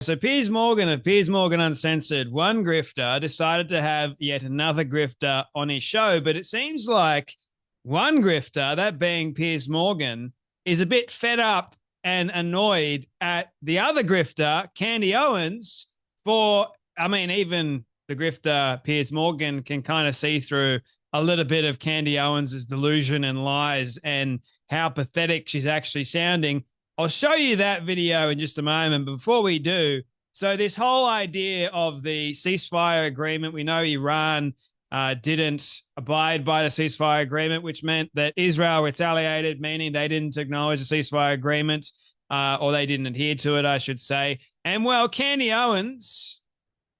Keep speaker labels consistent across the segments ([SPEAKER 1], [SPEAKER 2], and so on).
[SPEAKER 1] So Piers Morgan of Piers Morgan Uncensored, one grifter decided to have yet another grifter on his show, but it seems like one grifter, that being Piers Morgan, is a bit fed up and annoyed at the other grifter, Candy Owens, even the grifter Piers Morgan can kind of see through a little bit of Candy Owens's delusion and lies and how pathetic she's actually sounding. I'll show you that video in just a moment. But before we do, so this whole idea of the ceasefire agreement, we know Iran didn't abide by the ceasefire agreement, which meant that Israel retaliated, meaning they didn't acknowledge the ceasefire agreement, or they didn't adhere to it, I should say. And well, Candy Owens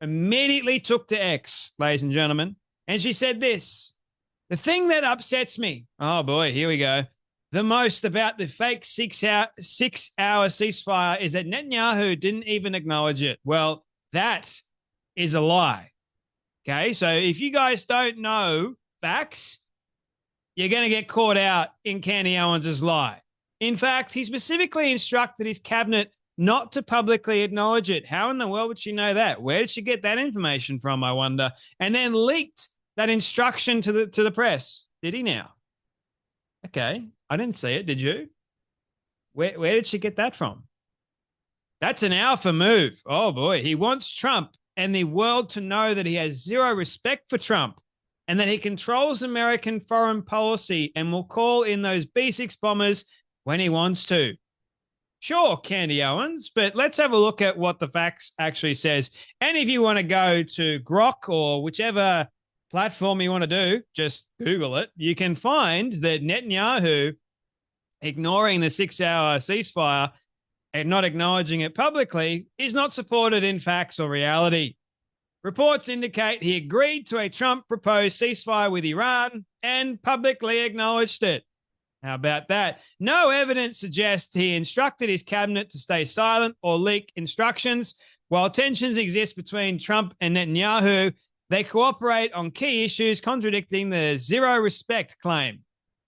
[SPEAKER 1] immediately took to X, ladies and gentlemen, and she said this: the thing that upsets me, oh boy, here we go, the most about the fake 6-hour ceasefire is that Netanyahu didn't even acknowledge it. Well, that is a lie. Okay, so if you guys don't know facts, you're going to get caught out in Candy Owens' lie. In fact, he specifically instructed his cabinet not to publicly acknowledge it. How in the world would she know that? Where did she get that information from, I wonder? And then leaked that instruction to the press. Did he now? Okay, I didn't see it. Did you? Where did she get that from? That's an alpha move. Oh, boy. He wants Trump and the world to know that he has zero respect for Trump and that he controls American foreign policy and will call in those B-6 bombers when he wants to. Sure, Candy Owens, but let's have a look at what the facts actually says. And if you want to go to Grok or whichever platform you want to do, just Google it. You can find that Netanyahu ignoring the 6-hour ceasefire and not acknowledging it publicly is not supported in facts or reality. Reports indicate he agreed to a Trump-proposed ceasefire with Iran and publicly acknowledged it. How about that? No evidence suggests he instructed his cabinet to stay silent or leak instructions. While tensions exist between Trump and Netanyahu, they cooperate on key issues, contradicting the zero respect claim.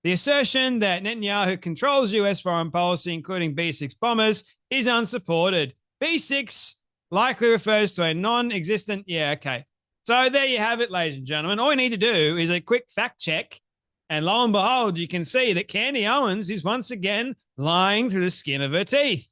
[SPEAKER 1] The assertion that Netanyahu controls U.S. foreign policy, including B-6 bombers, is unsupported. B-6 likely refers to a non-existent... Yeah, okay. So there you have it, ladies and gentlemen. All you need to do is a quick fact check, and lo and behold, you can see that Candy Owens is once again lying through the skin of her teeth.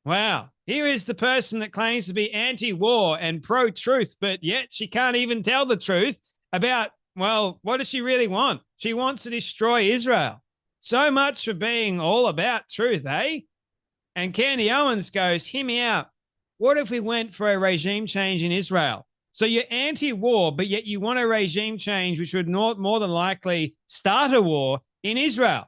[SPEAKER 1] Wow. Here is the person that claims to be anti-war and pro-truth, but yet she can't even tell the truth about, well, what does she really want? She wants to destroy Israel. So much for being all about truth, eh? And Candy Owens goes, hear me out. What if we went for a regime change in Israel? So you're anti-war, but yet you want a regime change which would not more than likely start a war in Israel.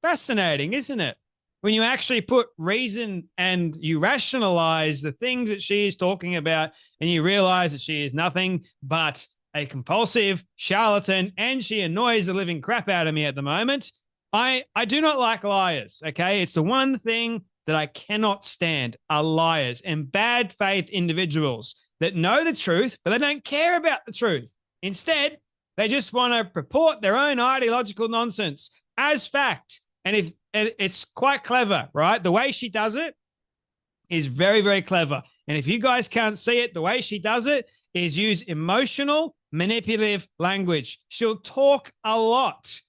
[SPEAKER 1] Fascinating, isn't it? When you actually put reason and you rationalize the things that she is talking about and you realize that she is nothing but a compulsive charlatan and she annoys the living crap out of me at the moment. I do not like liars, okay? It's the one thing that I cannot stand are liars and bad faith individuals that know the truth, but they don't care about the truth. Instead, they just want to purport their own ideological nonsense as fact. And it's quite clever, right? The way she does it is very, very clever. And if you guys can't see it, the way she does it is use emotional, manipulative language. She'll talk a lot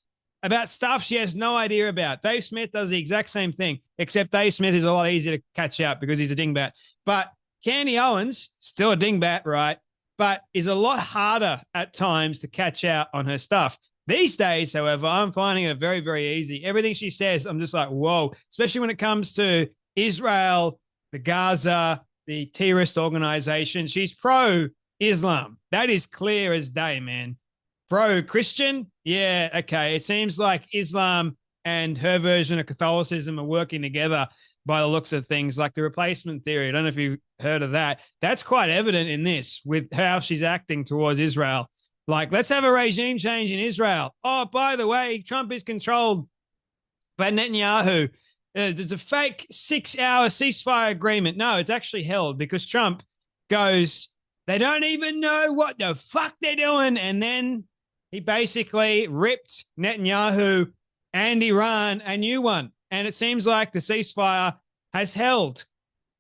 [SPEAKER 1] about stuff she has no idea about. Dave Smith does the exact same thing, except Dave Smith is a lot easier to catch out because he's a dingbat. But Candy Owens, still a dingbat, right? But is a lot harder at times to catch out on her stuff. These days, however, I'm finding it very, very easy. Everything she says, I'm just like, whoa, especially when it comes to Israel, the Gaza, the terrorist organization. She's pro-Islam. That is clear as day, man. Pro-Christian? Yeah, okay. It seems like Islam and her version of Catholicism are working together by the looks of things, like the replacement theory. I don't know if you've heard of that. That's quite evident in this with how she's acting towards Israel. Like, let's have a regime change in Israel. Oh, by the way, Trump is controlled by Netanyahu. There's a fake 6-hour ceasefire agreement. No, it's actually held because Trump goes, they don't even know what the fuck they're doing. And then he basically ripped Netanyahu and Iran a new one. And it seems like the ceasefire has held.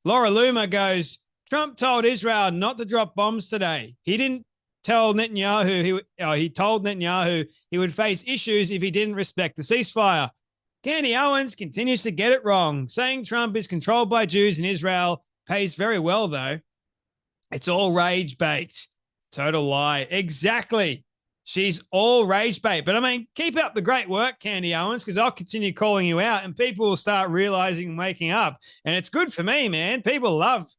[SPEAKER 1] Laura Loomer goes, Trump told Israel not to drop bombs today. He didn't tell Netanyahu, he told Netanyahu he would face issues if he didn't respect the ceasefire. Candace Owens continues to get it wrong, saying Trump is controlled by Jews in Israel pays very well, though. It's all rage bait. Total lie. Exactly. She's all rage bait. But I mean, keep up the great work, Candace Owens, because I'll continue calling you out and people will start realizing and waking up. And it's good for me, man. People love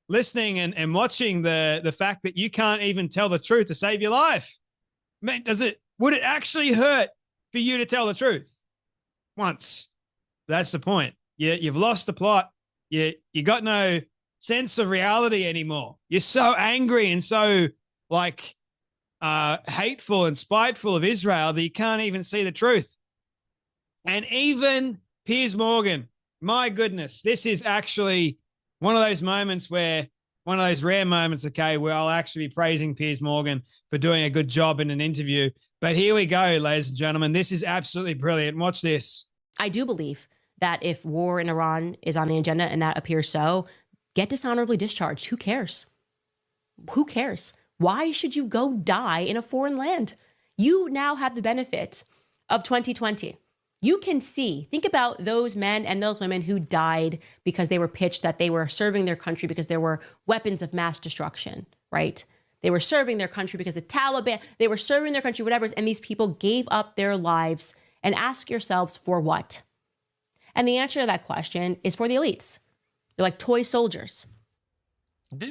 [SPEAKER 1] listening and watching the fact that you can't even tell the truth to save your life. Man, would it actually hurt for you to tell the truth? Once. That's the point. You've lost the plot. You got no sense of reality anymore. You're so angry and so like hateful and spiteful of Israel that you can't even see the truth. And even Piers Morgan, my goodness, this is actually one of those moments where, one of those rare moments, okay, where I'll actually be praising Piers Morgan for doing a good job in an interview. But here we go, ladies and gentlemen. This is absolutely brilliant. Watch this.
[SPEAKER 2] I do believe that if war in Iran is on the agenda, and that appears so, get dishonorably discharged. Who cares? Who cares? Why should you go die in a foreign land? You now have the benefit of 2020. You can see, think about those men and those women who died because they were pitched that they were serving their country because there were weapons of mass destruction, right? They were serving their country because the Taliban, they were serving their country, whatever. And these people gave up their lives. And ask yourselves, for what? And the answer to that question is for the elites. They're like toy soldiers.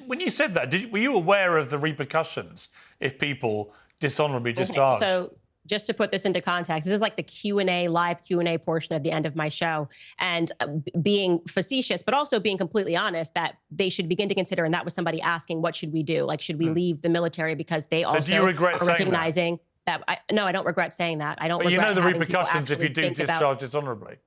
[SPEAKER 3] When you said that, were you aware of the repercussions if people dishonorably discharged?
[SPEAKER 2] Okay, so just to put this into context, this is like the Q&A, live Q&A portion at the end of my show. And being facetious, but also being completely honest, that they should begin to consider, and that was somebody asking, what should we do? Like, should we leave the military? Because they also
[SPEAKER 3] do you regret
[SPEAKER 2] are recognizing
[SPEAKER 3] that?
[SPEAKER 2] No, I don't regret saying that. I don't.
[SPEAKER 3] But
[SPEAKER 2] regret
[SPEAKER 3] you know the
[SPEAKER 2] having
[SPEAKER 3] repercussions if you do discharge dishonorably.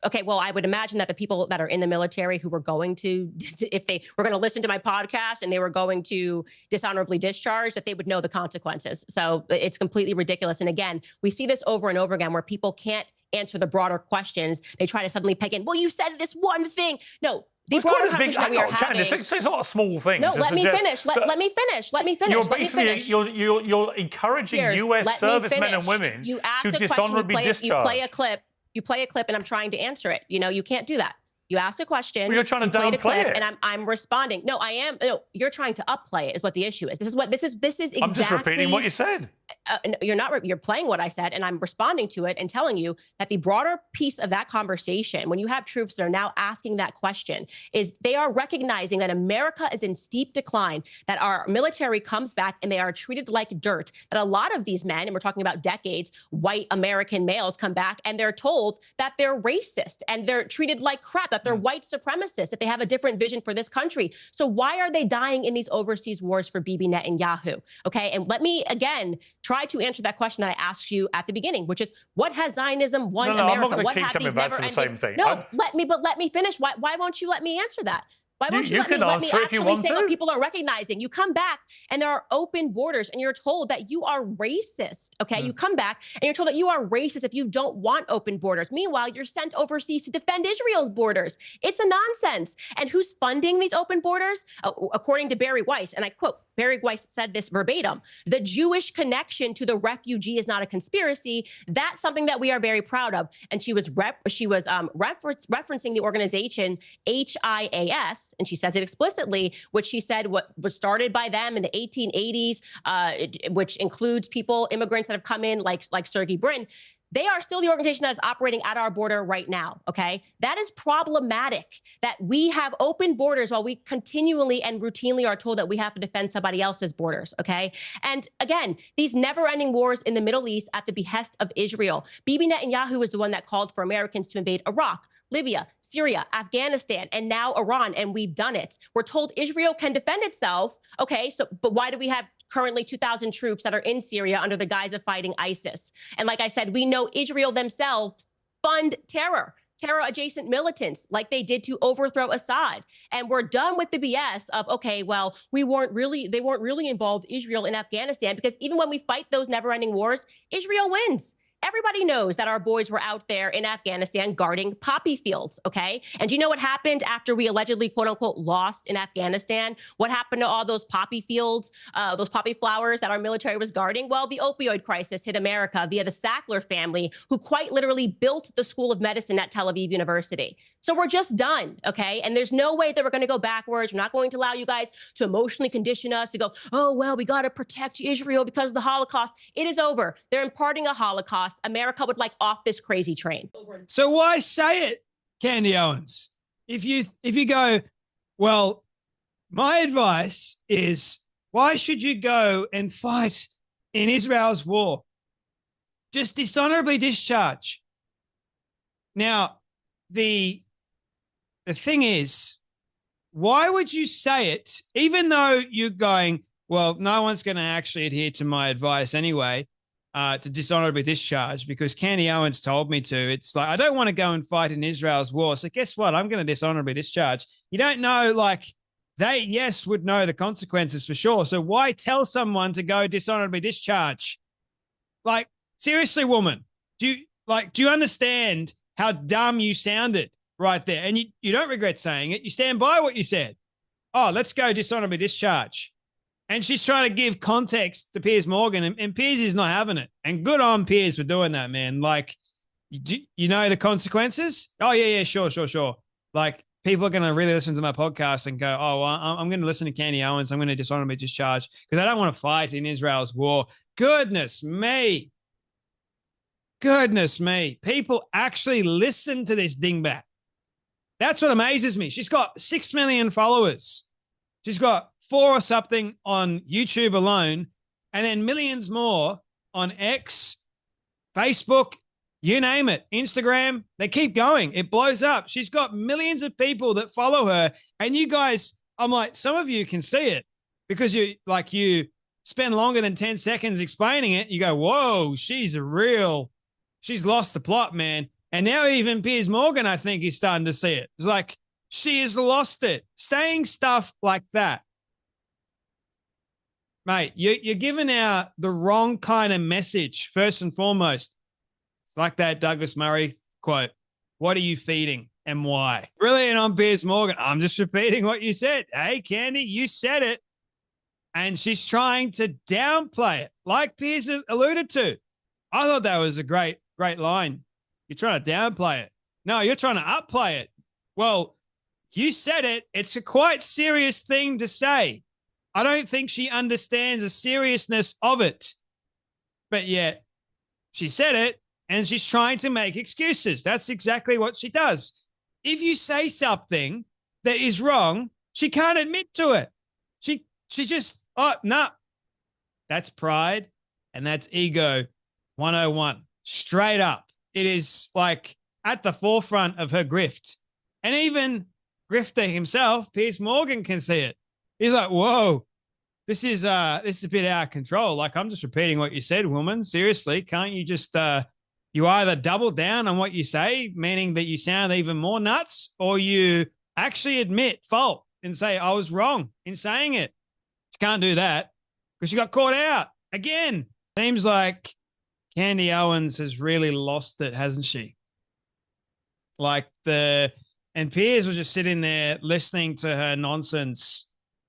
[SPEAKER 2] Okay, well, I would imagine that the people that are in the military who were going to, if they were going to listen to my podcast and they were going to dishonorably discharge, that they would know the consequences. So it's completely ridiculous. And again, we see this over and over again where people can't answer the broader questions. They try to suddenly peg in, well, you said this one thing. No. The broader conversation that we are having.
[SPEAKER 3] Candace, it's not a small thing.
[SPEAKER 2] No, let me finish. Let me finish. Let me finish.
[SPEAKER 3] You're basically you're encouraging
[SPEAKER 2] Piers,
[SPEAKER 3] U.S. servicemen and women to dishonorably discharge.
[SPEAKER 2] You play a clip, and I'm trying to answer it. You know, you can't do that. You ask a question.
[SPEAKER 3] Well, you're trying to downplay it,
[SPEAKER 2] and I'm responding. No, I am. No, you're trying to upplay it. Is what the issue is. This is exactly.
[SPEAKER 3] I'm just repeating what you said.
[SPEAKER 2] You're not. You're playing what I said, and I'm responding to it and telling you that the broader piece of that conversation, when you have troops that are now asking that question, is they are recognizing that America is in steep decline, that our military comes back and they are treated like dirt, that a lot of these men, and we're talking about decades, white American males come back and they're told that they're racist and they're treated like crap, that they're white supremacists, that they have a different vision for this country. So why are they dying in these overseas wars for Bibi Netanyahu? Okay, and let me again try to answer that question that I asked you at the beginning, which is, what has Zionism won America?
[SPEAKER 3] I'm not going to keep coming back to the same thing.
[SPEAKER 2] No, let me finish. Why won't you let me answer that? Why won't you let me actually say what people are recognizing? You come back and there are open borders and you're told that you are racist, okay? You come back and you're told that you are racist if you don't want open borders. Meanwhile, you're sent overseas to defend Israel's borders. It's a nonsense. And who's funding these open borders? According to Barry Weiss, and I quote, Barry Weiss said this verbatim, the Jewish connection to the refugee is not a conspiracy. That's something that we are very proud of. And she was referencing the organization HIAS, and she says it explicitly, which she said what was started by them in the 1880s, which includes immigrants that have come in like Sergey Brin. They are still the organization that is operating at our border right now, okay? That is problematic, that we have open borders while we continually and routinely are told that we have to defend somebody else's borders, okay? And again, these never-ending wars in the Middle East at the behest of Israel. Bibi Netanyahu was the one that called for Americans to invade Iraq, Libya, Syria, Afghanistan, and now Iran, and we've done it. We're told Israel can defend itself, okay? But why do we have currently 2,000 troops that are in Syria under the guise of fighting ISIS? And like I said, we know Israel themselves fund terror-adjacent militants like they did to overthrow Assad. And we're done with the BS of, okay, well, they weren't really involved, Israel, in Afghanistan, because even when we fight those never-ending wars, Israel wins. everybody knows that our boys were out there in Afghanistan guarding poppy fields, okay? And do you know what happened after we allegedly, quote unquote, lost in Afghanistan? What happened to all those poppy fields, those poppy flowers that our military was guarding? Well, the opioid crisis hit America via the Sackler family, who quite literally built the School of Medicine at Tel Aviv University. So we're just done, okay? And there's no way that we're going to go backwards. We're not going to allow you guys to emotionally condition us to go, oh, well, we got to protect Israel because of the Holocaust. It is over. They're imparting a Holocaust. America would like off this crazy train.
[SPEAKER 1] So why say it, Candy Owens? If you go, well, my advice is, why should you go and fight in Israel's war? Just dishonorably discharge. Now, the thing is, why would you say it, even though you're going, well, no one's going to actually adhere to my advice anyway, to dishonorably discharge, because Candy Owens told me to. It's like, I don't want to go and fight in Israel's war. So guess what? I'm going to dishonorably discharge. You don't know, like, they, yes, would know the consequences for sure. So why tell someone to go dishonorably discharge? Like, seriously, woman, do you understand how dumb you sounded right there? And you don't regret saying it. You stand by what you said. Oh, let's go dishonorably discharge. And she's trying to give context to Piers Morgan, and Piers is not having it. And good on Piers for doing that, man. Like, you know the consequences? Oh, yeah, sure. Like, people are going to really listen to my podcast and go, oh, well, I'm going to listen to Candy Owens. I'm going to dishonorably discharge because I don't want to fight in Israel's war. Goodness me. People actually listen to this dingbat. That's what amazes me. She's got 6 million followers. She's got 4 or something on YouTube alone, and then millions more on X, Facebook, you name it, Instagram. They keep going. It blows up. She's got millions of people that follow her. And you guys, I'm like, some of you can see it because you spend longer than 10 seconds explaining it. You go, whoa, she's lost the plot, man. And now even Piers Morgan, I think, is starting to see it. It's like, she has lost it. Saying stuff like that, mate, you're giving out the wrong kind of message, first and foremost. Like that Douglas Murray quote, what are you feeding and why? Brilliant on Piers Morgan. I'm just repeating what you said. Hey, Candy, you said it. And she's trying to downplay it, like Piers alluded to. I thought that was a great line. You're trying to downplay it. No, you're trying to upplay it. Well, you said it. It's a quite serious thing to say. I don't think she understands the seriousness of it. But yet, she said it, and she's trying to make excuses. That's exactly what she does. If you say something that is wrong, she can't admit to it. She just, oh, no. That's pride, and that's ego 101. Straight up. It is like at the forefront of her grift. And even grifter himself, Piers Morgan, can see it. He's like, whoa, this is a bit out of control. Like, I'm just repeating what you said, woman. Seriously, can't you just you either double down on what you say, meaning that you sound even more nuts, or you actually admit fault and say, I was wrong in saying it. She can't do that because she got caught out again. Seems like Candy Owens has really lost it, hasn't she? And Piers was just sitting there listening to her nonsense,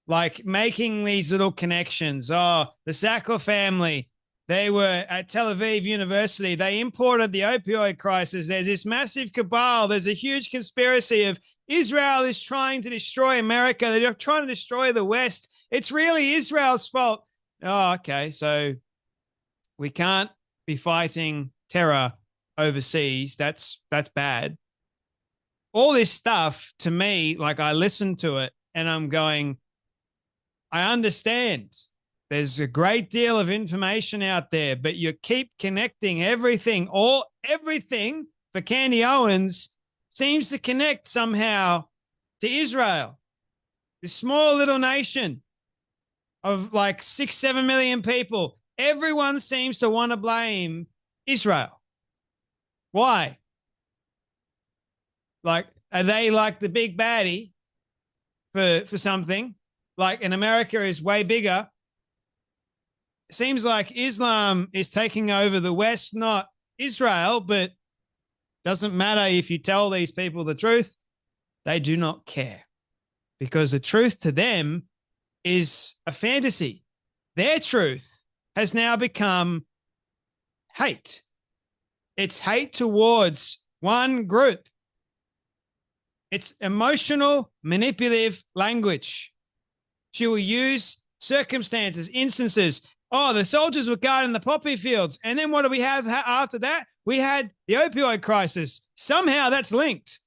[SPEAKER 1] like making these little connections. Oh, the Sackler family, they were at Tel Aviv University. They imported the opioid crisis. There's this massive cabal. There's a huge conspiracy of Israel is trying to destroy America. They're trying to destroy the West. It's really Israel's fault. Oh, okay. So we can't be fighting terror overseas. That's bad. All this stuff, to me, like, I listen to it and I'm going, I understand. There's a great deal of information out there, but you keep connecting everything for Candy Owens seems to connect somehow to Israel, this small little nation of like 6-7 million people. Everyone seems to want to blame Israel. Why? Like, are they like the big baddie for something? Like, and America is way bigger. It seems like Islam is taking over the West, not Israel, but doesn't matter if you tell these people the truth, they do not care because the truth to them is a fantasy. Their truth has now become hate. It's hate towards one group. It's emotional, manipulative language. She will use circumstances, instances. Oh, the soldiers were guarding the poppy fields. And then what do we have after that? We had the opioid crisis. Somehow that's linked.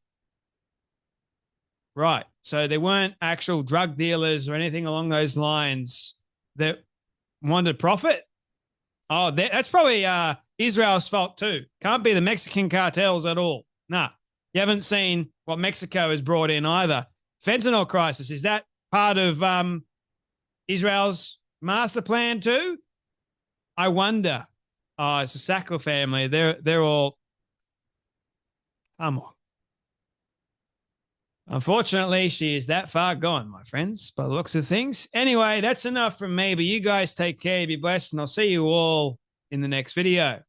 [SPEAKER 1] Right. So there weren't actual drug dealers or anything along those lines that wanted profit. Oh, that's probably Israel's fault too. Can't be the Mexican cartels at all. Nah, you haven't seen what Mexico has brought in either. Fentanyl crisis, is that part of Israel's master plan too? I wonder. Oh, it's a Sackler family. They're all, come on. Unfortunately, she is that far gone, my friends, by the looks of things. Anyway, that's enough from me, but you guys take care, be blessed, and I'll see you all in the next video.